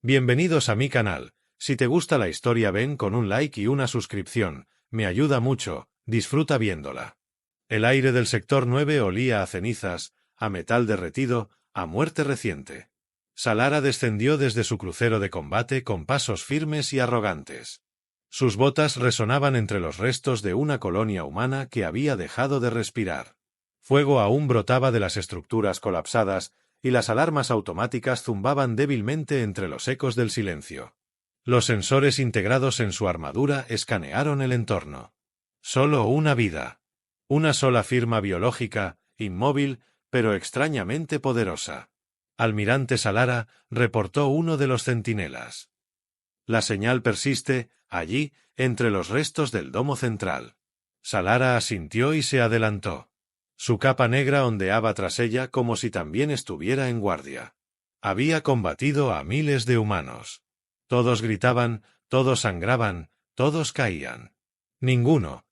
Bienvenidos a mi canal. Si te gusta la historia ven con un like y una suscripción, me ayuda mucho, disfruta viéndola. El aire del sector 9 olía a cenizas, a metal derretido, a muerte reciente. Salara descendió desde su crucero de combate con pasos firmes y arrogantes. Sus botas resonaban entre los restos de una colonia humana que había dejado de respirar. Fuego aún brotaba de las estructuras colapsadas, y las alarmas automáticas zumbaban débilmente entre los ecos del silencio. Los sensores integrados en su armadura escanearon el entorno. Solo una vida. Una sola firma biológica, inmóvil, pero extrañamente poderosa. Almirante Salara, reportó uno de los centinelas. La señal persiste, allí, entre los restos del domo central. Salara asintió y se adelantó. Su capa negra ondeaba tras ella como si también estuviera en guardia. Había combatido a miles de humanos. Todos gritaban, todos sangraban, todos caían. Ninguno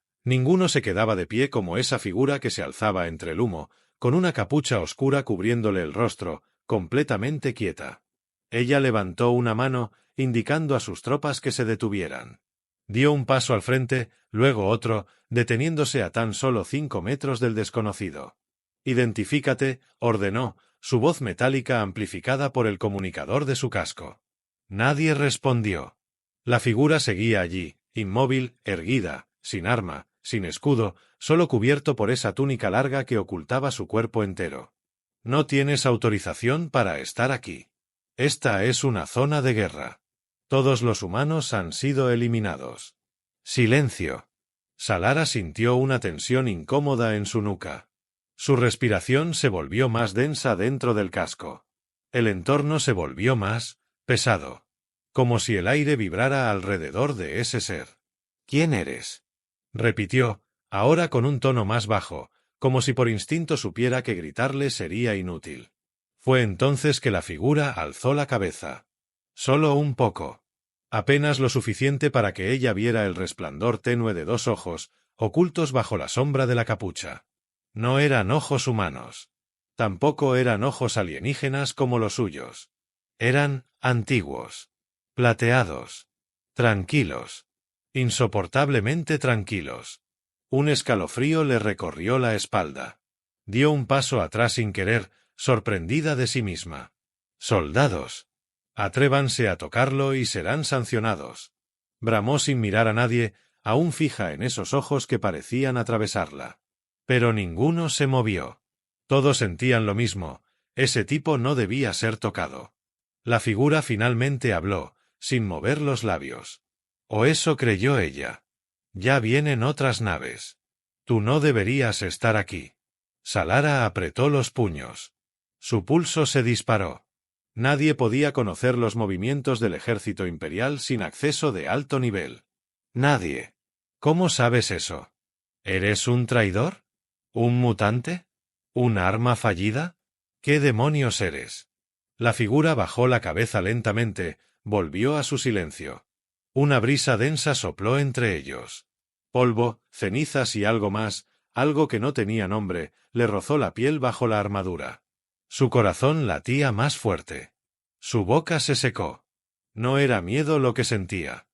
se quedaba de pie como esa figura que se alzaba entre el humo, con una capucha oscura cubriéndole el rostro, completamente quieta. Ella levantó una mano, indicando a sus tropas que se detuvieran. Dio un paso al frente, luego otro, deteniéndose a tan solo 5 metros del desconocido. «Identifícate», ordenó, su voz metálica amplificada por el comunicador de su casco. Nadie respondió. La figura seguía allí, inmóvil, erguida, sin arma, sin escudo, solo cubierto por esa túnica larga que ocultaba su cuerpo entero. «No tienes autorización para estar aquí. Esta es una zona de guerra. Todos los humanos han sido eliminados». Silencio. Salara sintió una tensión incómoda en su nuca. Su respiración se volvió más densa dentro del casco. El entorno se volvió más pesado. Como si el aire vibrara alrededor de ese ser. «¿Quién eres?», repitió, ahora con un tono más bajo, como si por instinto supiera que gritarle sería inútil. Fue entonces que la figura alzó la cabeza. Solo un poco. Apenas lo suficiente para que ella viera el resplandor tenue de 2 ojos, ocultos bajo la sombra de la capucha. No eran ojos humanos. Tampoco eran ojos alienígenas como los suyos. Eran antiguos. Plateados. Tranquilos. Insoportablemente tranquilos. Un escalofrío le recorrió la espalda. Dio un paso atrás sin querer, sorprendida de sí misma. «Soldados. Atrévanse a tocarlo y serán sancionados», bramó sin mirar a nadie, aún fija en esos ojos que parecían atravesarla. Pero ninguno se movió. Todos sentían lo mismo, ese tipo no debía ser tocado. La figura finalmente habló, sin mover los labios. O eso creyó ella. «Ya vienen otras naves. Tú no deberías estar aquí». Salara apretó los puños. Su pulso se disparó. Nadie podía conocer los movimientos del ejército imperial sin acceso de alto nivel. Nadie. ¿Cómo sabes eso? ¿Eres un traidor? ¿Un mutante? ¿Un arma fallida? ¿Qué demonios eres? La figura bajó la cabeza lentamente, volvió a su silencio. Una brisa densa sopló entre ellos. Polvo, cenizas y algo más, algo que no tenía nombre, le rozó la piel bajo la armadura. Su corazón latía más fuerte. Su boca se secó. No era miedo lo que sentía.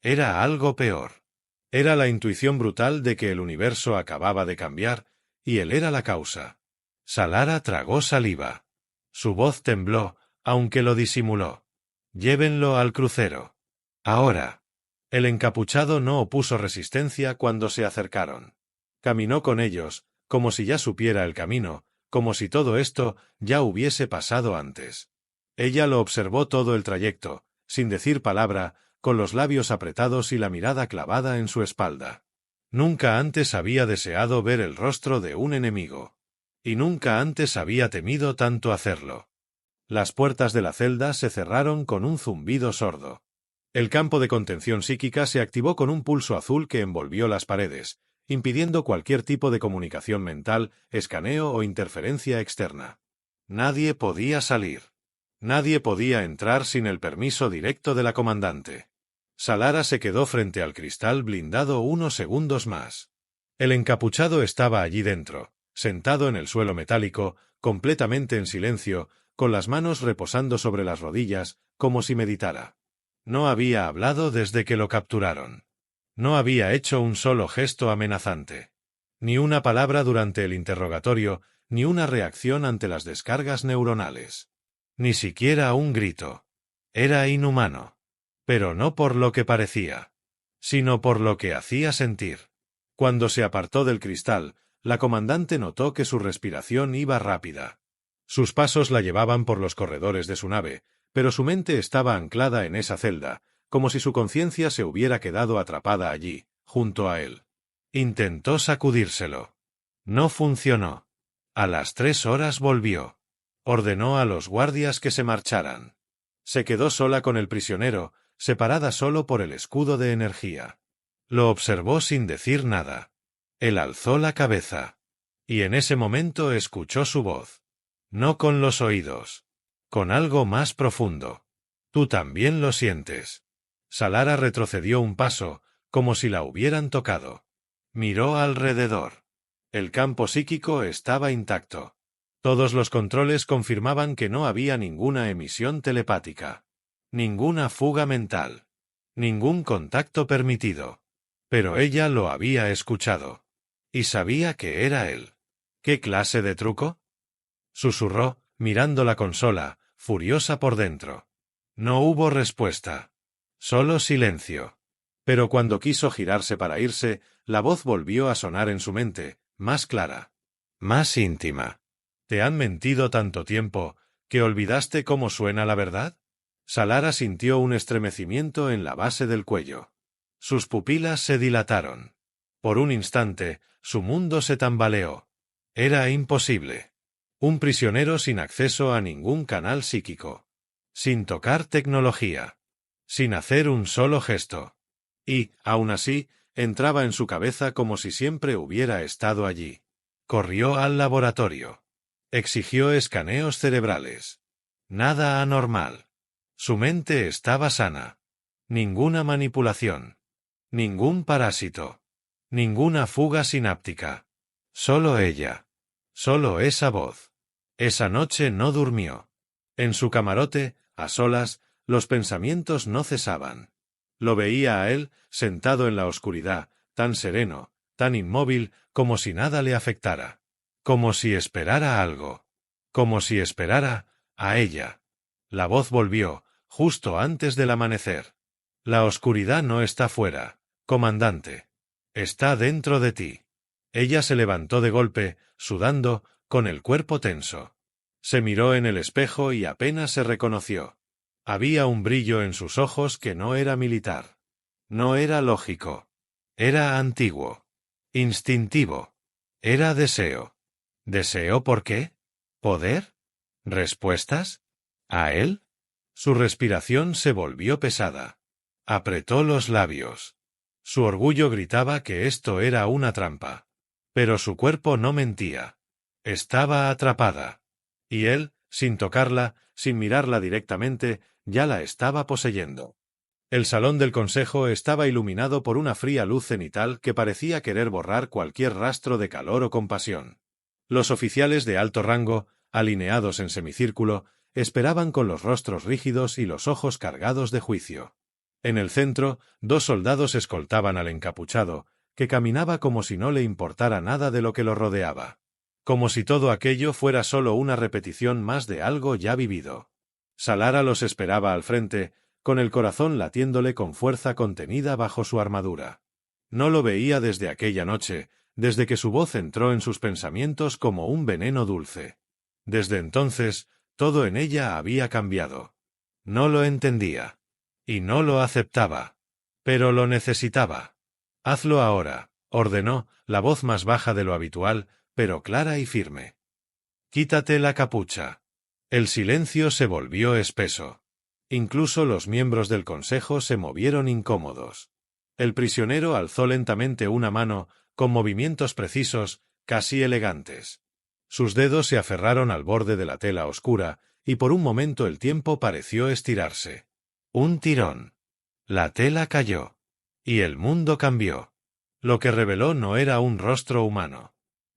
Era algo peor. Era la intuición brutal de que el universo acababa de cambiar, y él era la causa. Salara tragó saliva. Su voz tembló, aunque lo disimuló. «Llévenlo al crucero. Ahora». El encapuchado no opuso resistencia cuando se acercaron. Caminó con ellos, como si ya supiera el camino, como si todo esto ya hubiese pasado antes. Ella lo observó todo el trayecto, sin decir palabra, con los labios apretados y la mirada clavada en su espalda. Nunca antes había deseado ver el rostro de un enemigo. Y nunca antes había temido tanto hacerlo. Las puertas de la celda se cerraron con un zumbido sordo. El campo de contención psíquica se activó con un pulso azul que envolvió las paredes, impidiendo cualquier tipo de comunicación mental, escaneo o interferencia externa. Nadie podía salir. Nadie podía entrar sin el permiso directo de la comandante. Salara se quedó frente al cristal blindado unos segundos más. El encapuchado estaba allí dentro, sentado en el suelo metálico, completamente en silencio, con las manos reposando sobre las rodillas, como si meditara. No había hablado desde que lo capturaron. No había hecho un solo gesto amenazante. Ni una palabra durante el interrogatorio, ni una reacción ante las descargas neuronales. Ni siquiera un grito. Era inhumano. Pero no por lo que parecía, sino por lo que hacía sentir. Cuando se apartó del cristal, la comandante notó que su respiración iba rápida. Sus pasos la llevaban por los corredores de su nave, pero su mente estaba anclada en esa celda, como si su conciencia se hubiera quedado atrapada allí, junto a él. Intentó sacudírselo. No funcionó. A las 3 horas volvió. Ordenó a los guardias que se marcharan. Se quedó sola con el prisionero, separada solo por el escudo de energía. Lo observó sin decir nada. Él alzó la cabeza. Y en ese momento escuchó su voz. No con los oídos. Con algo más profundo. Tú también lo sientes. Salara retrocedió un paso, como si la hubieran tocado. Miró alrededor. El campo psíquico estaba intacto. Todos los controles confirmaban que no había ninguna emisión telepática. Ninguna fuga mental. Ningún contacto permitido. Pero ella lo había escuchado. Y sabía que era él. ¿Qué clase de truco? Susurró, mirando la consola, furiosa por dentro. No hubo respuesta. Solo silencio. Pero cuando quiso girarse para irse, la voz volvió a sonar en su mente, más clara. Más íntima. ¿Te han mentido tanto tiempo, que olvidaste cómo suena la verdad? Salara sintió un estremecimiento en la base del cuello. Sus pupilas se dilataron. Por un instante, su mundo se tambaleó. Era imposible. Un prisionero sin acceso a ningún canal psíquico. Sin tocar tecnología. Sin hacer un solo gesto. Y, aún así, entraba en su cabeza como si siempre hubiera estado allí. Corrió al laboratorio. Exigió escaneos cerebrales. Nada anormal. Su mente estaba sana. Ninguna manipulación. Ningún parásito. Ninguna fuga sináptica. Solo ella. Solo esa voz. Esa noche no durmió. En su camarote, a solas, los pensamientos no cesaban. Lo veía a él, sentado en la oscuridad, tan sereno, tan inmóvil, como si nada le afectara. Como si esperara algo. Como si esperara a ella. La voz volvió, justo antes del amanecer. La oscuridad no está fuera, comandante. Está dentro de ti. Ella se levantó de golpe, sudando, con el cuerpo tenso. Se miró en el espejo y apenas se reconoció. Había un brillo en sus ojos que no era militar. No era lógico. Era antiguo. Instintivo. Era deseo. ¿Deseo por qué? ¿Poder? ¿Respuestas? ¿A él? Su respiración se volvió pesada. Apretó los labios. Su orgullo gritaba que esto era una trampa. Pero su cuerpo no mentía. Estaba atrapada. Y él, sin tocarla, sin mirarla directamente, ya la estaba poseyendo. El salón del consejo estaba iluminado por una fría luz cenital que parecía querer borrar cualquier rastro de calor o compasión. Los oficiales de alto rango, alineados en semicírculo, esperaban con los rostros rígidos y los ojos cargados de juicio. En el centro, 2 soldados escoltaban al encapuchado, que caminaba como si no le importara nada de lo que lo rodeaba. Como si todo aquello fuera solo una repetición más de algo ya vivido. Salara los esperaba al frente, con el corazón latiéndole con fuerza contenida bajo su armadura. No lo veía desde aquella noche, desde que su voz entró en sus pensamientos como un veneno dulce. Desde entonces, todo en ella había cambiado. No lo entendía. Y no lo aceptaba. Pero lo necesitaba. Hazlo ahora, ordenó, la voz más baja de lo habitual, pero clara y firme. Quítate la capucha. El silencio se volvió espeso. Incluso los miembros del consejo se movieron incómodos. El prisionero alzó lentamente una mano, con movimientos precisos, casi elegantes. Sus dedos se aferraron al borde de la tela oscura, y por un momento el tiempo pareció estirarse. Un tirón. La tela cayó. Y el mundo cambió. Lo que reveló no era un rostro humano.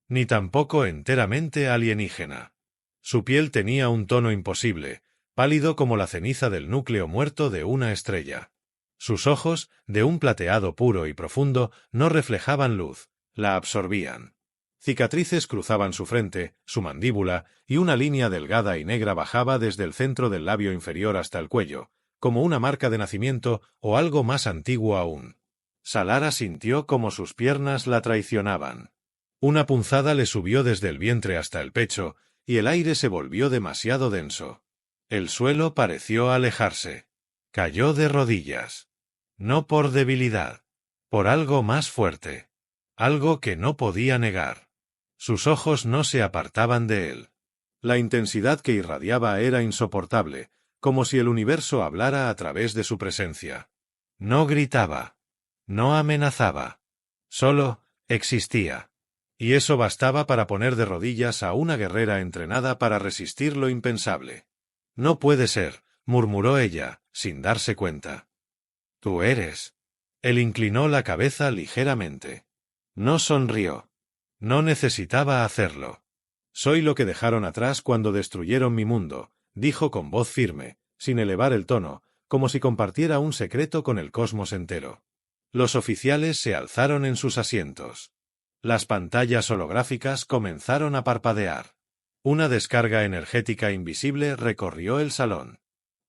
Ni tampoco enteramente alienígena. Su piel tenía un tono imposible, pálido como la ceniza del núcleo muerto de una estrella. Sus ojos, de un plateado puro y profundo, no reflejaban luz, la absorbían. Cicatrices cruzaban su frente, su mandíbula, y una línea delgada y negra bajaba desde el centro del labio inferior hasta el cuello, como una marca de nacimiento o algo más antiguo aún. Salara sintió como sus piernas la traicionaban. Una punzada le subió desde el vientre hasta el pecho, y el aire se volvió demasiado denso. El suelo pareció alejarse. Cayó de rodillas. No por debilidad. Por algo más fuerte. Algo que no podía negar. Sus ojos no se apartaban de él. La intensidad que irradiaba era insoportable, como si el universo hablara a través de su presencia. No gritaba. No amenazaba. Solo existía. Y eso bastaba para poner de rodillas a una guerrera entrenada para resistir lo impensable. No puede ser, murmuró ella, sin darse cuenta. Tú eres. Él inclinó la cabeza ligeramente. No sonrió. No necesitaba hacerlo. Soy lo que dejaron atrás cuando destruyeron mi mundo, dijo con voz firme, sin elevar el tono, como si compartiera un secreto con el cosmos entero. Los oficiales se alzaron en sus asientos. Las pantallas holográficas comenzaron a parpadear. Una descarga energética invisible recorrió el salón.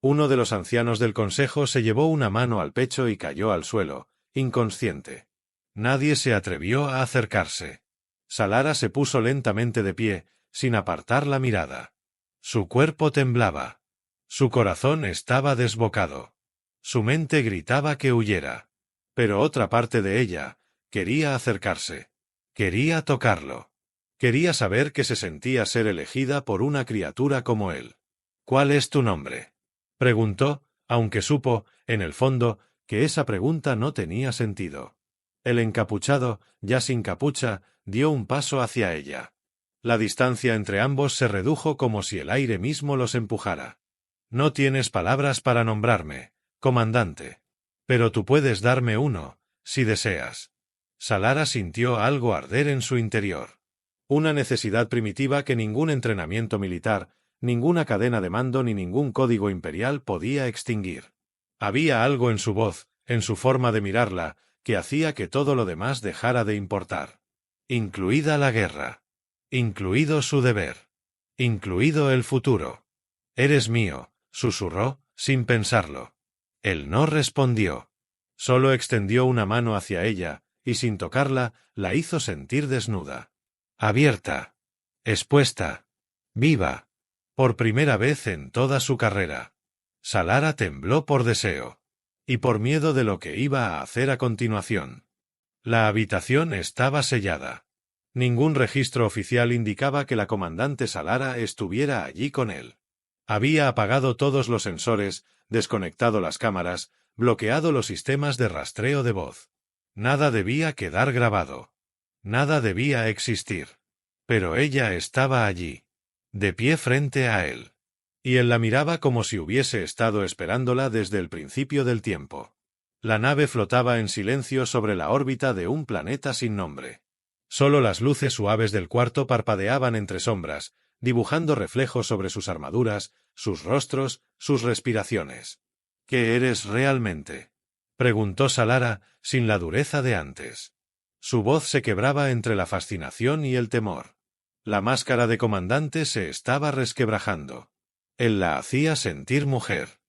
Uno de los ancianos del consejo se llevó una mano al pecho y cayó al suelo, inconsciente. Nadie se atrevió a acercarse. Salara se puso lentamente de pie, sin apartar la mirada. Su cuerpo temblaba. Su corazón estaba desbocado. Su mente gritaba que huyera. Pero otra parte de ella quería acercarse. Quería tocarlo. Quería saber que se sentía ser elegida por una criatura como él. ¿Cuál es tu nombre?, preguntó, aunque supo, en el fondo, que esa pregunta no tenía sentido. El encapuchado, ya sin capucha, dio un paso hacia ella. La distancia entre ambos se redujo como si el aire mismo los empujara. No tienes palabras para nombrarme, comandante. Pero tú puedes darme uno, si deseas. Salara sintió algo arder en su interior. Una necesidad primitiva que ningún entrenamiento militar, ninguna cadena de mando ni ningún código imperial podía extinguir. Había algo en su voz, en su forma de mirarla, que hacía que todo lo demás dejara de importar. Incluida la guerra. Incluido su deber. Incluido el futuro. Eres mío, susurró, sin pensarlo. Él no respondió. Solo extendió una mano hacia ella, y sin tocarla, la hizo sentir desnuda. Abierta. Expuesta. Viva. Por primera vez en toda su carrera. Salara tembló por deseo. Y por miedo de lo que iba a hacer a continuación. La habitación estaba sellada. Ningún registro oficial indicaba que la comandante Salara estuviera allí con él. Había apagado todos los sensores, desconectado las cámaras, bloqueado los sistemas de rastreo de voz. Nada debía quedar grabado. Nada debía existir. Pero ella estaba allí, de pie frente a él. Y él la miraba como si hubiese estado esperándola desde el principio del tiempo. La nave flotaba en silencio sobre la órbita de un planeta sin nombre. Solo las luces suaves del cuarto parpadeaban entre sombras, dibujando reflejos sobre sus armaduras, sus rostros, sus respiraciones. ¿Qué eres realmente?, preguntó Salara, sin la dureza de antes. Su voz se quebraba entre la fascinación y el temor. La máscara de comandante se estaba resquebrajando. Él la hacía sentir mujer.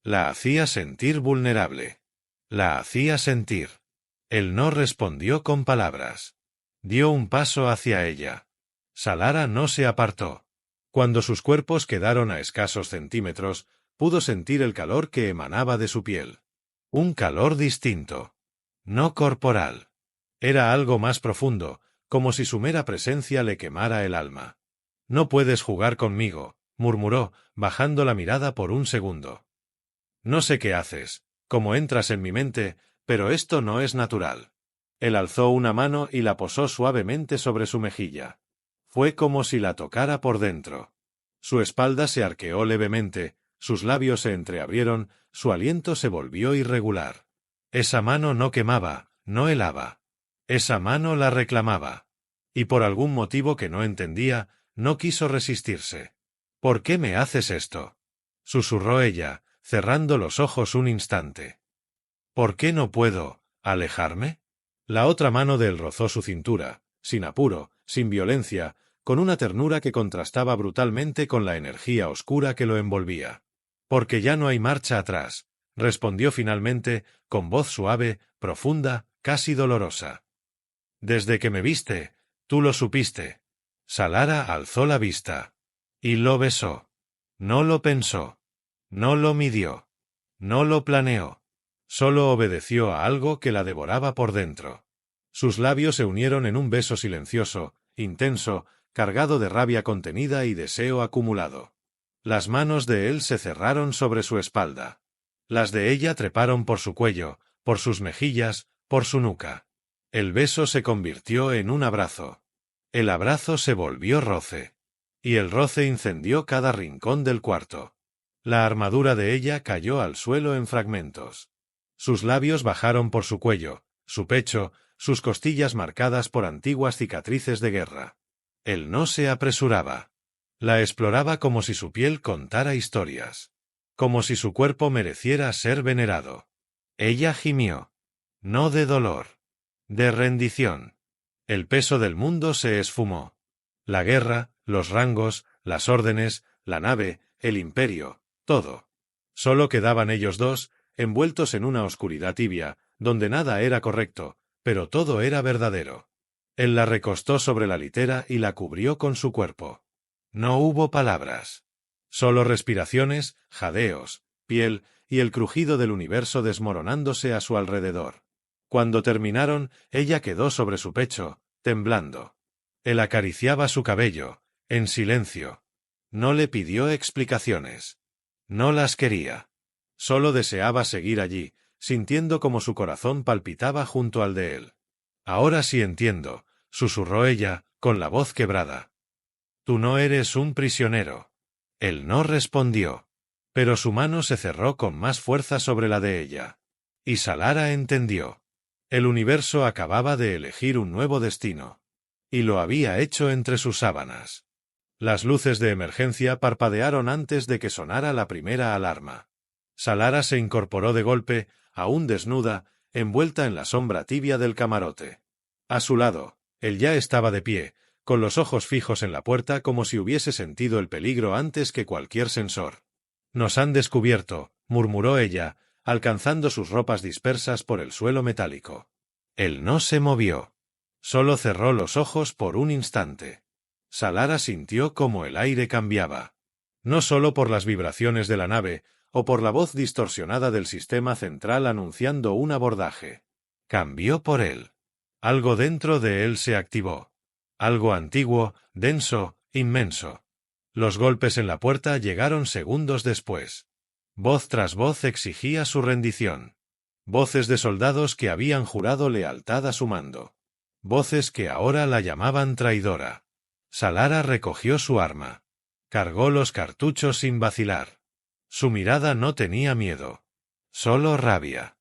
La hacía sentir vulnerable. La hacía sentir. Él no respondió con palabras. Dio un paso hacia ella. Salara no se apartó. Cuando sus cuerpos quedaron a escasos centímetros, pudo sentir el calor que emanaba de su piel. Un calor distinto. No corporal. Era algo más profundo, como si su mera presencia le quemara el alma. No puedes jugar conmigo, murmuró, bajando la mirada por un segundo. No sé qué haces, cómo entras en mi mente, pero esto no es natural. Él alzó una mano y la posó suavemente sobre su mejilla. Fue como si la tocara por dentro. Su espalda se arqueó levemente, sus labios se entreabrieron, su aliento se volvió irregular. Esa mano no quemaba, no helaba. Esa mano la reclamaba. Y por algún motivo que no entendía, no quiso resistirse. ¿Por qué me haces esto? Susurró ella, cerrando los ojos un instante. ¿Por qué no puedo alejarme? La otra mano de él rozó su cintura, sin apuro, sin violencia, con una ternura que contrastaba brutalmente con la energía oscura que lo envolvía. Porque ya no hay marcha atrás, respondió finalmente, con voz suave, profunda, casi dolorosa. Desde que me viste, tú lo supiste. Salara alzó la vista. Y lo besó. No lo pensó. No lo midió. No lo planeó. Solo obedeció a algo que la devoraba por dentro. Sus labios se unieron en un beso silencioso, intenso, cargado de rabia contenida y deseo acumulado. Las manos de él se cerraron sobre su espalda. Las de ella treparon por su cuello, por sus mejillas, por su nuca. El beso se convirtió en un abrazo. El abrazo se volvió roce. Y el roce incendió cada rincón del cuarto. La armadura de ella cayó al suelo en fragmentos. Sus labios bajaron por su cuello, su pecho, sus costillas marcadas por antiguas cicatrices de guerra. Él no se apresuraba. La exploraba como si su piel contara historias. Como si su cuerpo mereciera ser venerado. Ella gimió. No de dolor. De rendición. El peso del mundo se esfumó. La guerra, los rangos, las órdenes, la nave, el imperio, todo. Solo quedaban ellos dos, envueltos en una oscuridad tibia, donde nada era correcto, pero todo era verdadero. Él la recostó sobre la litera y la cubrió con su cuerpo. No hubo palabras. Solo respiraciones, jadeos, piel y el crujido del universo desmoronándose a su alrededor. Cuando terminaron, ella quedó sobre su pecho, temblando. Él acariciaba su cabello, en silencio. No le pidió explicaciones. No las quería. Solo deseaba seguir allí, sintiendo como su corazón palpitaba junto al de él. Ahora sí entiendo, susurró ella, con la voz quebrada. Tú no eres un prisionero. Él no respondió. Pero su mano se cerró con más fuerza sobre la de ella. Y Salara entendió. El universo acababa de elegir un nuevo destino. Y lo había hecho entre sus sábanas. Las luces de emergencia parpadearon antes de que sonara la primera alarma. Salara se incorporó de golpe, aún desnuda, envuelta en la sombra tibia del camarote. A su lado, él ya estaba de pie, con los ojos fijos en la puerta como si hubiese sentido el peligro antes que cualquier sensor. Nos han descubierto, murmuró ella, alcanzando sus ropas dispersas por el suelo metálico. Él no se movió. Solo cerró los ojos por un instante. Salara sintió como el aire cambiaba. No solo por las vibraciones de la nave, o por la voz distorsionada del sistema central anunciando un abordaje. Cambió por él. Algo dentro de él se activó. Algo antiguo, denso, inmenso. Los golpes en la puerta llegaron segundos después. Voz tras voz exigía su rendición. Voces de soldados que habían jurado lealtad a su mando. Voces que ahora la llamaban traidora. Salara recogió su arma. Cargó los cartuchos sin vacilar. Su mirada no tenía miedo. Solo rabia.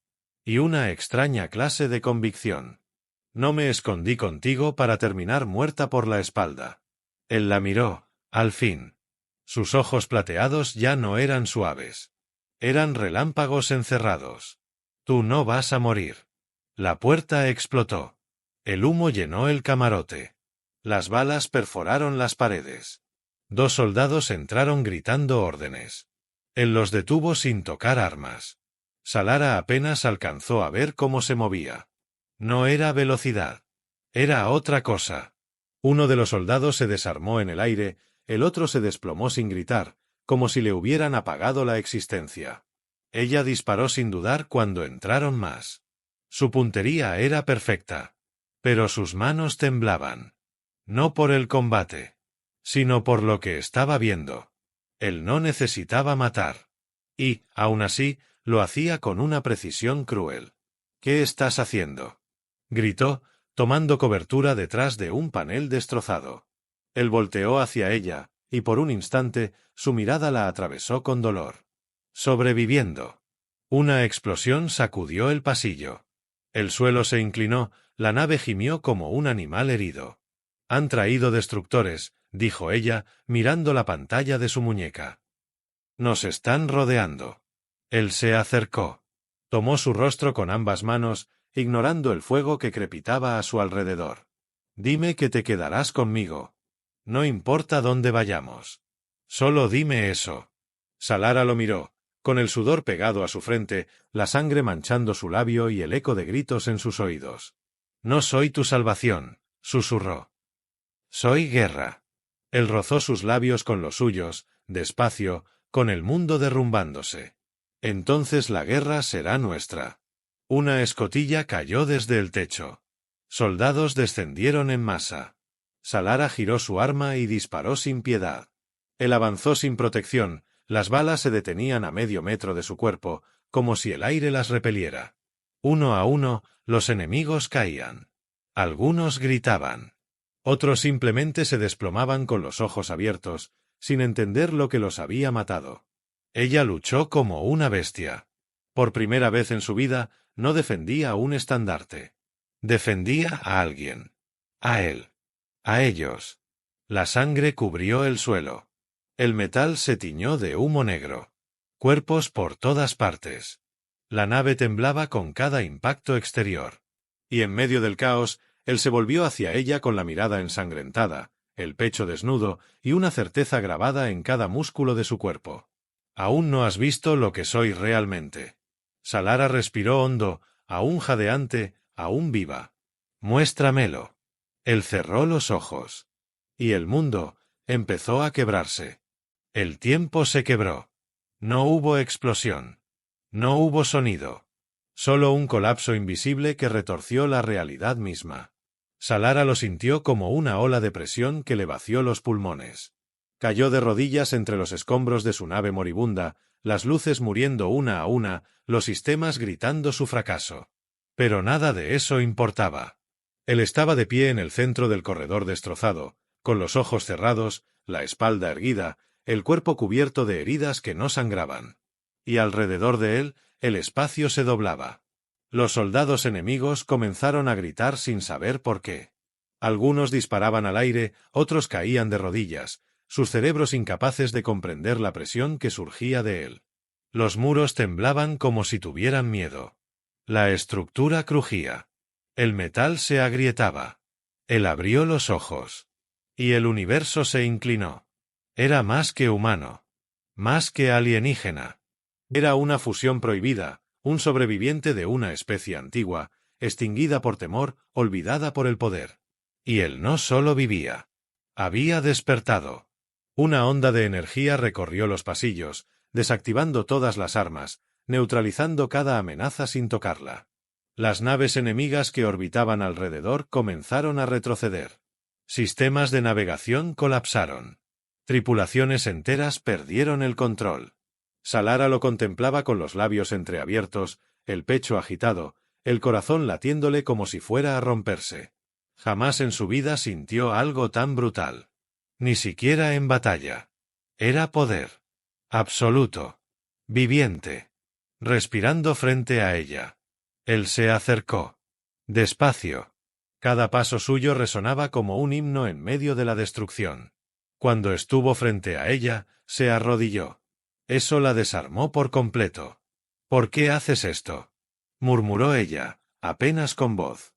Y una extraña clase de convicción. No me escondí contigo para terminar muerta por la espalda. Él la miró, al fin. Sus ojos plateados ya no eran suaves. Eran relámpagos encerrados. Tú no vas a morir. La puerta explotó. El humo llenó el camarote. Las balas perforaron las paredes. 2 soldados entraron gritando órdenes. Él los detuvo sin tocar armas. Salara apenas alcanzó a ver cómo se movía. No era velocidad. Era otra cosa. Uno de los soldados se desarmó en el aire, el otro se desplomó sin gritar, como si le hubieran apagado la existencia. Ella disparó sin dudar cuando entraron más. Su puntería era perfecta. Pero sus manos temblaban. No por el combate, sino por lo que estaba viendo. Él no necesitaba matar. Y, aún así, lo hacía con una precisión cruel. ¿Qué estás haciendo?, gritó, tomando cobertura detrás de un panel destrozado. Él volteó hacia ella, y por un instante, su mirada la atravesó con dolor. Sobreviviendo. Una explosión sacudió el pasillo. El suelo se inclinó, la nave gimió como un animal herido. Han traído destructores, dijo ella, mirando la pantalla de su muñeca. Nos están rodeando. Él se acercó. Tomó su rostro con ambas manos, ignorando el fuego que crepitaba a su alrededor. Dime que te quedarás conmigo. No importa dónde vayamos. Solo dime eso. Salara lo miró, con el sudor pegado a su frente, la sangre manchando su labio y el eco de gritos en sus oídos. No soy tu salvación, susurró. Soy guerra. Él rozó sus labios con los suyos, despacio, con el mundo derrumbándose. Entonces la guerra será nuestra. Una escotilla cayó desde el techo. Soldados descendieron en masa. Salara giró su arma y disparó sin piedad. Él avanzó sin protección, las balas se detenían a medio metro de su cuerpo, como si el aire las repeliera. Uno a uno, los enemigos caían. Algunos gritaban. Otros simplemente se desplomaban con los ojos abiertos, sin entender lo que los había matado. Ella luchó como una bestia. Por primera vez en su vida, no defendía un estandarte. Defendía a alguien. A él. A ellos. La sangre cubrió el suelo. El metal se tiñó de humo negro. Cuerpos por todas partes. La nave temblaba con cada impacto exterior. Y en medio del caos, él se volvió hacia ella con la mirada ensangrentada, el pecho desnudo y una certeza grabada en cada músculo de su cuerpo. Aún no has visto lo que soy realmente. Salara respiró hondo, aún jadeante, aún viva. Muéstramelo. Él cerró los ojos. Y el mundo empezó a quebrarse. El tiempo se quebró. No hubo explosión. No hubo sonido. Solo un colapso invisible que retorció la realidad misma. Salara lo sintió como una ola de presión que le vació los pulmones. Cayó de rodillas entre los escombros de su nave moribunda, las luces muriendo una a una, los sistemas gritando su fracaso. Pero nada de eso importaba. Él estaba de pie en el centro del corredor destrozado, con los ojos cerrados, la espalda erguida, el cuerpo cubierto de heridas que no sangraban. Y alrededor de él, el espacio se doblaba. Los soldados enemigos comenzaron a gritar sin saber por qué. Algunos disparaban al aire, otros caían de rodillas, sus cerebros incapaces de comprender la presión que surgía de él. Los muros temblaban como si tuvieran miedo. La estructura crujía. El metal se agrietaba. Él abrió los ojos. Y el universo se inclinó. Era más que humano. Más que alienígena. Era una fusión prohibida, un sobreviviente de una especie antigua, extinguida por temor, olvidada por el poder. Y él no solo vivía. Había despertado. Una onda de energía recorrió los pasillos, desactivando todas las armas, neutralizando cada amenaza sin tocarla. Las naves enemigas que orbitaban alrededor comenzaron a retroceder. Sistemas de navegación colapsaron. Tripulaciones enteras perdieron el control. Salara lo contemplaba con los labios entreabiertos, el pecho agitado, el corazón latiéndole como si fuera a romperse. Jamás en su vida sintió algo tan brutal. Ni siquiera en batalla. Era poder. Absoluto. Viviente. Respirando frente a ella. Él se acercó. Despacio. Cada paso suyo resonaba como un himno en medio de la destrucción. Cuando estuvo frente a ella, se arrodilló. Eso la desarmó por completo. ¿Por qué haces esto?, murmuró ella, apenas con voz.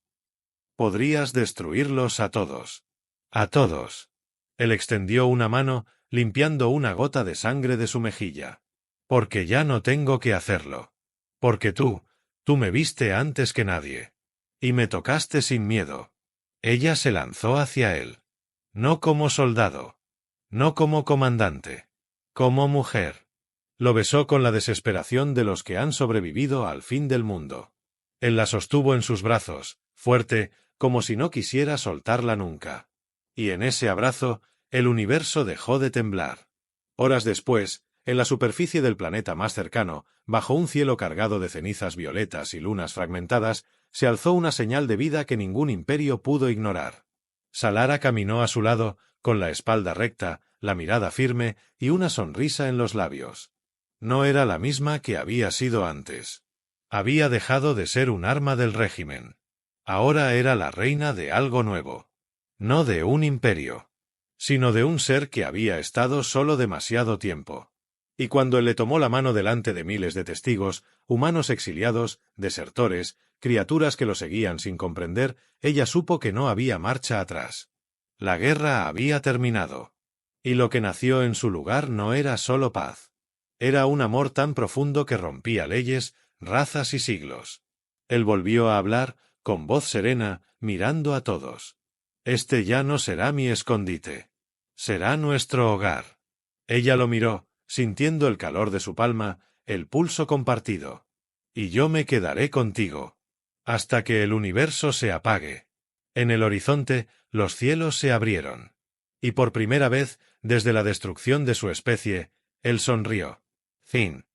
Podrías destruirlos a todos. A todos. Él extendió una mano, limpiando una gota de sangre de su mejilla. Porque ya no tengo que hacerlo. Porque tú me viste antes que nadie. Y me tocaste sin miedo. Ella se lanzó hacia él. No como soldado. No como comandante. Como mujer. Lo besó con la desesperación de los que han sobrevivido al fin del mundo. Él la sostuvo en sus brazos, fuerte, como si no quisiera soltarla nunca. Y en ese abrazo, el universo dejó de temblar. Horas después, en la superficie del planeta más cercano, bajo un cielo cargado de cenizas violetas y lunas fragmentadas, se alzó una señal de vida que ningún imperio pudo ignorar. Salara caminó a su lado, con la espalda recta, la mirada firme y una sonrisa en los labios. No era la misma que había sido antes. Había dejado de ser un arma del régimen. Ahora era la reina de algo nuevo. No de un imperio. sino de un ser que había estado solo demasiado tiempo. Y cuando él le tomó la mano delante de miles de testigos, humanos exiliados, desertores, criaturas que lo seguían sin comprender, ella supo que no había marcha atrás. La guerra había terminado. Y lo que nació en su lugar no era solo paz. Era un amor tan profundo que rompía leyes, razas y siglos. Él volvió a hablar, con voz serena, mirando a todos. Este ya no será mi escondite. Será nuestro hogar. Ella lo miró, sintiendo el calor de su palma, el pulso compartido. Y yo me quedaré contigo. Hasta que el universo se apague. En el horizonte, los cielos se abrieron. Y por primera vez, desde la destrucción de su especie, él sonrió. Fin.